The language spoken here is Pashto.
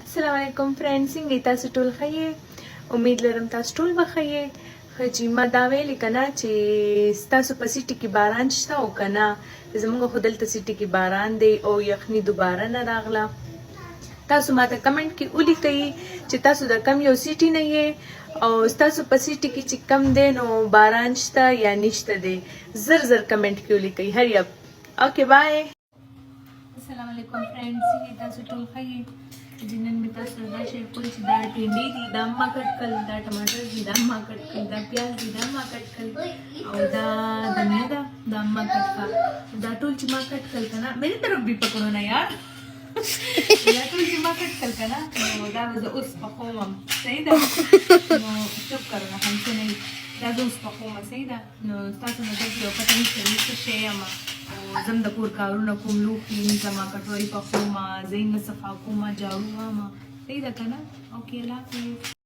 السلام علیکم فرینډز، څنګه تاسو ټول ښه یې؟ امید لرم تاسو ټول به ښه یې. ښه جي ما دا ویلې که نه چې ستاسو په سیټي کې باران شته او که نه. زموږ خو دلته سیټي کې باران دی او یخني دوباره نه راغله. تاسو ماته کمنټ کې ولیکئ چې تاسو د کم یو سیټي نه یې او ستاسو په سیټي کې چې کم دی نو باران شته یا نشته دی. زر زر کمنټ کې ولیکئ. هری اپ. اوکې بای. السلام علیکم فرینډز، څنګه تاسو ټول ښه یې؟ نن مې تاسو سره دا شیر کول چې دا ټنډې دي، دا ما کټ کړل، دا ټماټر دي، دا ما کټ کړل، دا پیاز دي، دا ما کټ کړل او دا دھنیا ده، دا ما کټ کړل. دا ټول چې ما کټ کړل کنه میری طرف بھی پکڑو نا یار. دا ټول چې ما کټ کړل کنه نو دا زه اوس پخوم. صحیح ده؟ نو چپ کرو نه همڅه نه دا زه اوس پخوم. صحیح ده؟ نو تاسو نه داسې یو پته نشته چې څه شی یم او زم د کور کارونه کوم، لوښي مینځم، کټورې پخوم، ځایونه صفا کوم، جارو وهم. صحیح ده که نه؟ اوکې الله حافظ.